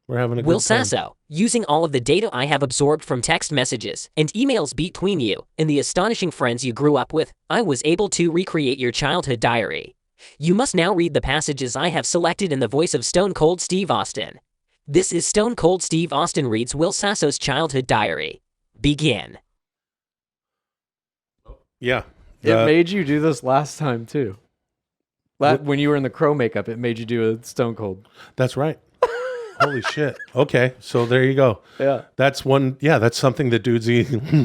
We're having a Will good time. Sasso, using all of the data I have absorbed from text messages and emails between you and the astonishing friends you grew up with, I was able to recreate your childhood diary. You must now read the passages I have selected in the voice of Stone Cold Steve Austin. This is Stone Cold Steve Austin reads Will Sasso's childhood diary. Begin. Yeah. It made you do this last time, too. When you were in the crow makeup, it made you do a Stone Cold. That's right. Holy shit. Okay, so there you go. Yeah. That's one. Yeah, that's something that Dudesy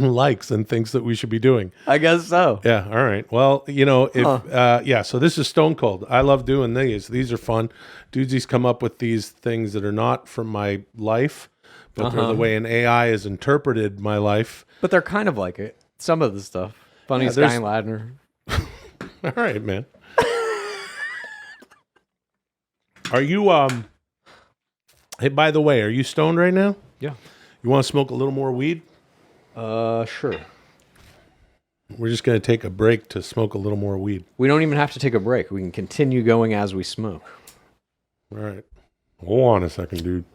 likes and thinks that we should be doing. I guess so. Yeah. All right. Well, if so this is Stone Cold. I love doing these. These are fun. Dudesy's come up with these things that are not from my life, but they're the way an AI has interpreted my life. But they're kind of like it. Some of the stuff. Funny Sky Ladner. All right, man. Are you Hey, by the way, are you stoned right now? Yeah. You want to smoke a little more weed? Sure. We're just going to take a break to smoke a little more weed. We don't even have to take a break. We can continue going as we smoke. All right. Hold on a second, dude.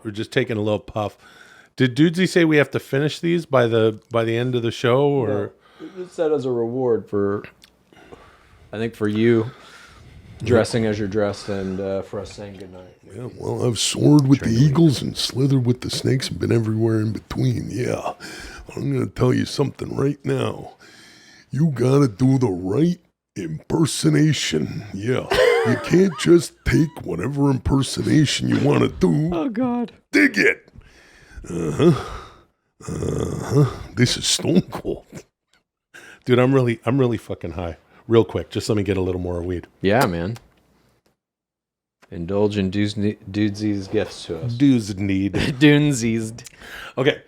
We're just taking a little puff. Did Dudesy say we have to finish these by the end of the show, or? No, it said as a reward for, I think, for you dressing as you're dressed and for us saying goodnight. Yeah, well, I've soared with the eagles and slithered with the snakes and been everywhere in between. Yeah, I'm going to tell you something right now. You got to do the right impersonation. Yeah, you can't just take whatever impersonation you want to do. Oh, God. Dig it. This is Stone Cold. Dude, I'm really fucking high. Real quick, just let me get a little more weed. Yeah, man. Indulge in Dudesy's gifts to us. Dudes need. Dunesy's. Okay.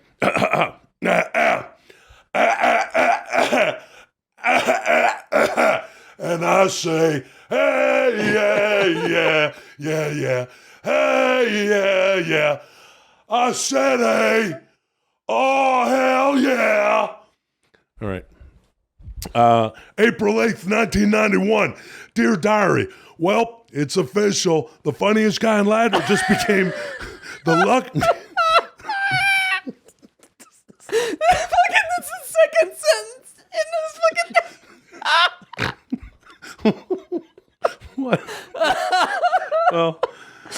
And I say, hey, yeah. Hey, yeah. I said, hey. Oh, hell yeah. All right. April 8th, 1991. Dear Diary, well, it's official. The funniest guy in Ladder just became the luck. Fucking, that's the second sentence in this fucking... What? Well,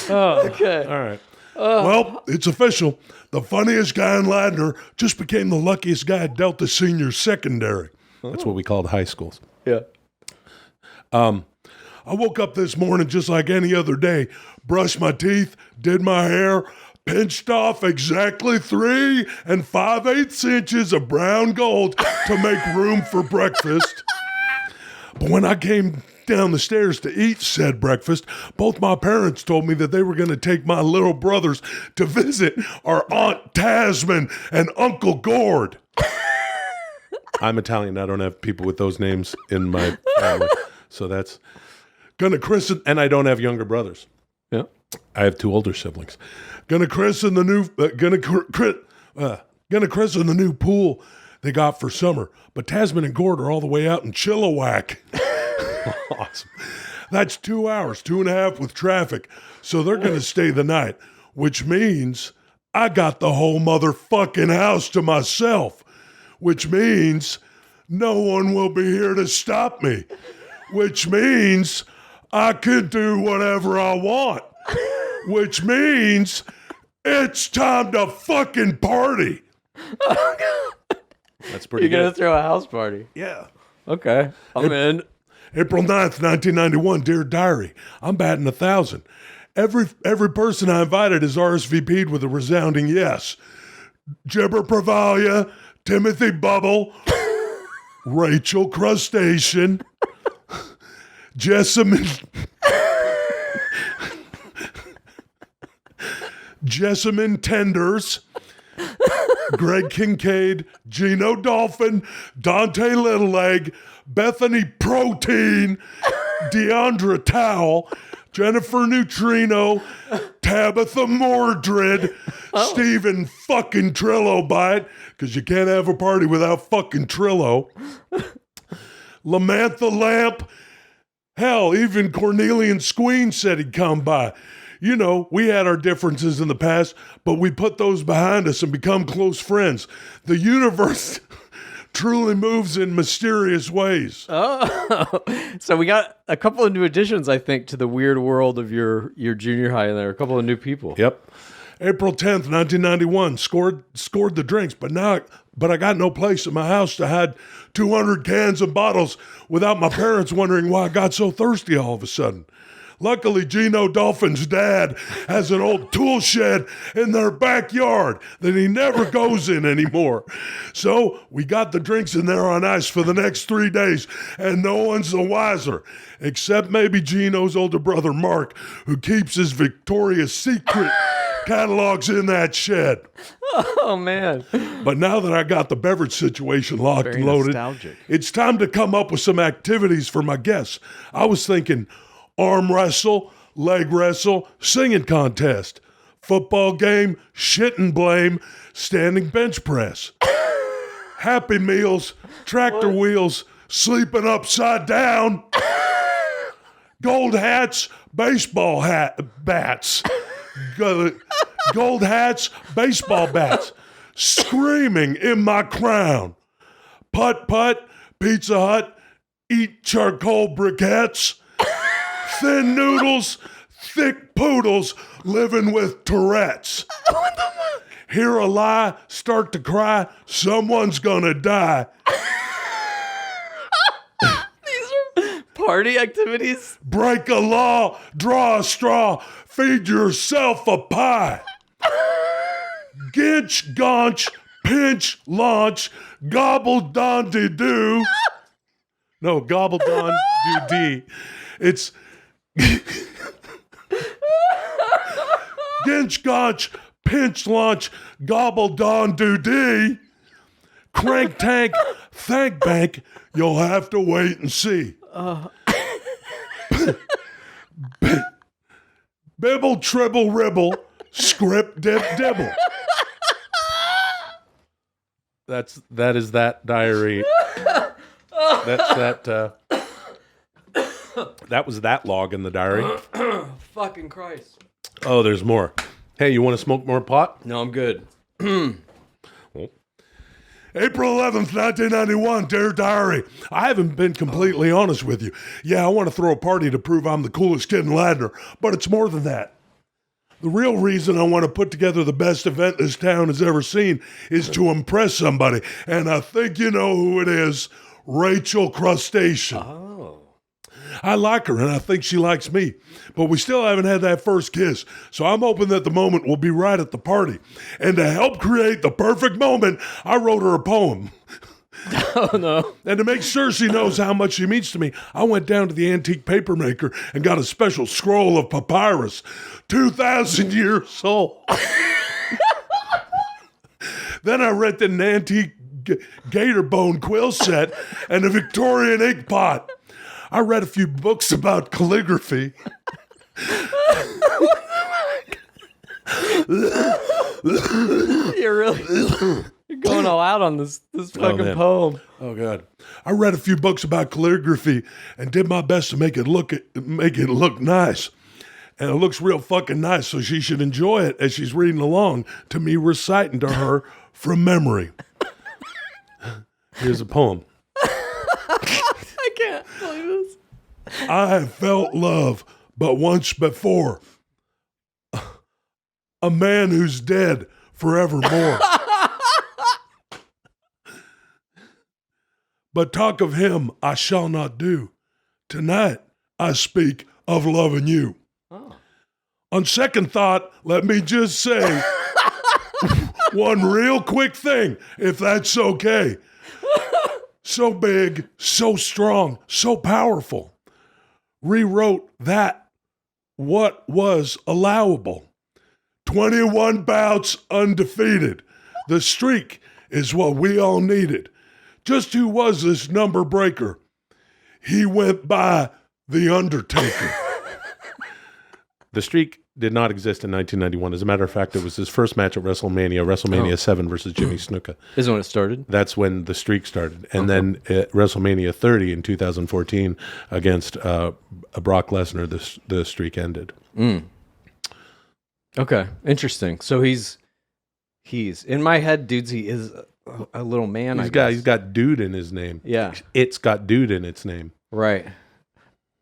Okay. all right. Well, it's official. The funniest guy in Ladner just became the luckiest guy at Delta Senior Secondary. That's what we called high schools. Yeah. I woke up this morning just like any other day, brushed my teeth, did my hair, pinched off exactly 3 5/8 inches of brown gold to make room for breakfast. But when I came down the stairs to eat said breakfast, both my parents told me that they were going to take my little brothers to visit our Aunt Tasman and Uncle Gord. I'm Italian. I don't have people with those names in my family. So that's Gonna christen, and I don't have younger brothers. Yeah. I have 2 older siblings. gonna christen the new, gonna christen the new pool they got for summer. But Tasman and Gord are all the way out in Chilliwack. Awesome. That's 2 hours, 2.5 with traffic. So they're going to stay the night, which means I got the whole motherfucking house to myself, which means no one will be here to stop me, which means I can do whatever I want, which means it's time to fucking party. That's pretty You're going to good. throw a house party. Yeah. Okay. I'm in. April 9th, 1991, Dear Diary, I'm batting 1,000. Every person I invited is RSVP'd with a resounding yes. Gibber Pravalia, Timothy Bubble, Rachel Crustacean, Jessamine Tenders, Greg Kincaid, Gino Dolphin, Dante Littleleg, Bethany Protein, Deandra Towel, Jennifer Neutrino, Tabitha Mordred, Stephen fucking Trillo Bite, because you can't have a party without fucking Trillo, Lamantha Lamp. Hell, even Cornelian Squeen said he'd come by. You know, we had our differences in the past, but we put those behind us and become close friends. The universe truly moves in mysterious ways. Oh, so we got a couple of new additions, I think, to the weird world of your junior high there. A couple of new people. Yep. April 10th, 1991, scored the drinks, but I got no place in my house to hide 200 cans and bottles without my parents wondering why I got so thirsty all of a sudden. Luckily, Gino Dolphin's dad has an old tool shed in their backyard that he never goes in anymore. So we got the drinks in there on ice for the next 3 days, and no one's the wiser, except maybe Gino's older brother, Mark, who keeps his Victoria's Secret catalogs in that shed. Oh, man. But now that I got the beverage situation locked and loaded, it's time to come up with some activities for my guests. I was thinking arm wrestle, leg wrestle, singing contest, football game, shit and blame, standing bench press, Happy Meals, tractor wheels, sleeping upside down, gold hats, baseball bats, gold hats, baseball bats, screaming in my crown, putt-putt, Pizza Hut, eat charcoal briquettes, thin noodles, thick poodles, living with Tourette's. Hear a lie, start to cry, someone's gonna die. These are party activities. Break a law, draw a straw, feed yourself a pie. Ginch, gaunch, pinch, launch, gobble don de doo. No, gobble don do dee. It's Ginch, gaunch, pinch, launch, gobble don do dee. Crank tank, thank bank, you'll have to wait and see. Bibble, tribble, ribble, script, dip, dibble. That is that diary. That was that log in the diary. Fucking Christ. Oh, there's more. Hey, you want to smoke more pot? No, I'm good. April 11th, 1991, Dear Diary. I haven't been completely honest with you. Yeah, I want to throw a party to prove I'm the coolest kid in Ladner, but it's more than that. The real reason I want to put together the best event this town has ever seen is to impress somebody, and I think you know who it is, Rachel Crustacean. Oh. I like her, and I think she likes me, but we still haven't had that first kiss, so I'm hoping that the moment will be right at the party. And to help create the perfect moment, I wrote her a poem. Oh, no. And to make sure she knows how much she means to me, I went down to the antique paper maker and got a special scroll of papyrus, 2,000 years old. Then I rented an antique gator bone quill set and a Victorian ink pot. I read a few books about calligraphy. You're going all out on this fucking poem. Oh God! I read a few books about calligraphy and did my best to make it look nice, and it looks real fucking nice. So she should enjoy it as she's reading along to me reciting to her from memory. Here's a poem. I can't believe this. I have felt love, but once before. A man who's dead forevermore. But talk of him I shall not do. Tonight I speak of loving you. Oh. On second thought, let me just say one real quick thing, if that's okay. So big, so strong, so powerful. Rewrote that what was allowable. 21 bouts undefeated. The streak is what we all needed. Just who was this number breaker? He went by The Undertaker. The streak did not exist in 1991. As a matter of fact, it was his first match at WrestleMania 7 versus Jimmy Snuka. Is when it started? That's when the streak started. And then at WrestleMania 30 in 2014 against Brock Lesnar, the streak ended. Okay, interesting. So he's in my head, Dudesy is a little man. He's got dude in his name. Yeah. It's got dude in its name. Right.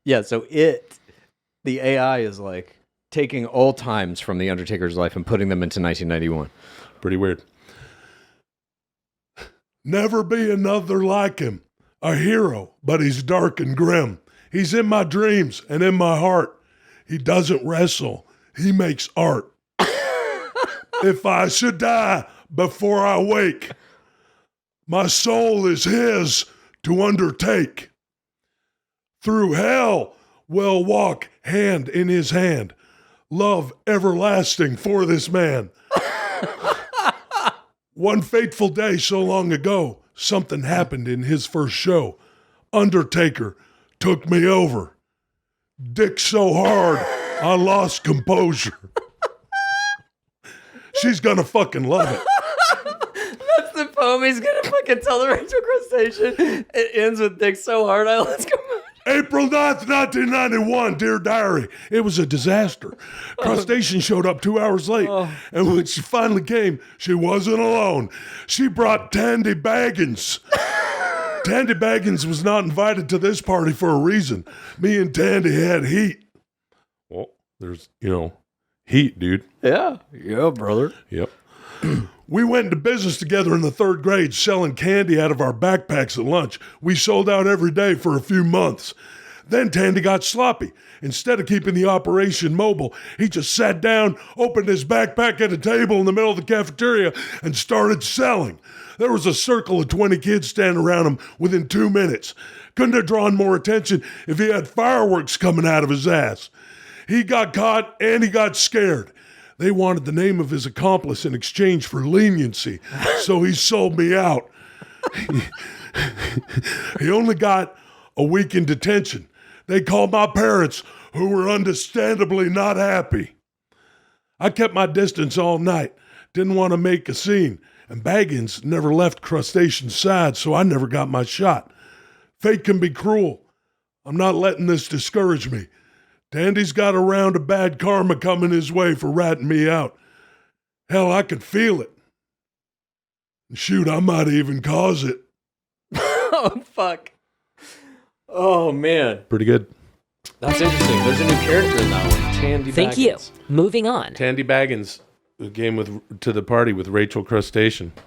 Yeah, so the AI is like taking all times from the Undertaker's life and putting them into 1991. Pretty weird. Never be another like him. A hero, but he's dark and grim. He's in my dreams and in my heart. He doesn't wrestle. He makes art. If I should die before I wake, my soul is his to undertake. Through hell we'll walk hand in his hand. Love everlasting for this man. One fateful day so long ago, something happened in his first show. Undertaker took me over. Dick so hard, I lost composure. She's gonna fucking love it. That's the poem he's gonna fucking tell the Rachel Crustacean. It ends with Dick so hard, I lost composure. April 9th, 1991, dear diary. It was a disaster. Crustacean showed up 2 hours late, and when she finally came, she wasn't alone. She brought Tandy Baggins. Tandy Baggins was not invited to this party for a reason. Me and Tandy had heat. Well, there's, heat, dude. Yeah, brother. Yep. We went into business together in the 3rd grade, selling candy out of our backpacks at lunch. We sold out every day for a few months. Then Tandy got sloppy. Instead of keeping the operation mobile, he just sat down, opened his backpack at a table in the middle of the cafeteria, and started selling. There was a circle of 20 kids standing around him within 2 minutes. Couldn't have drawn more attention if he had fireworks coming out of his ass. He got caught and he got scared. They wanted the name of his accomplice in exchange for leniency, so he sold me out. He only got a week in detention. They called my parents, who were understandably not happy. I kept my distance all night, didn't want to make a scene, and Baggins never left Crustacean's side, so I never got my shot. Fate can be cruel. I'm not letting this discourage me. Tandy's got a round of bad karma coming his way for ratting me out. Hell, I could feel it. Shoot, I might even cause it. Oh, fuck. Oh, man. Pretty good. That's interesting. There's a new character in that one. Tandy Thank Baggins. you. Moving on. Tandy Baggins came to the party with Rachel Crustacean.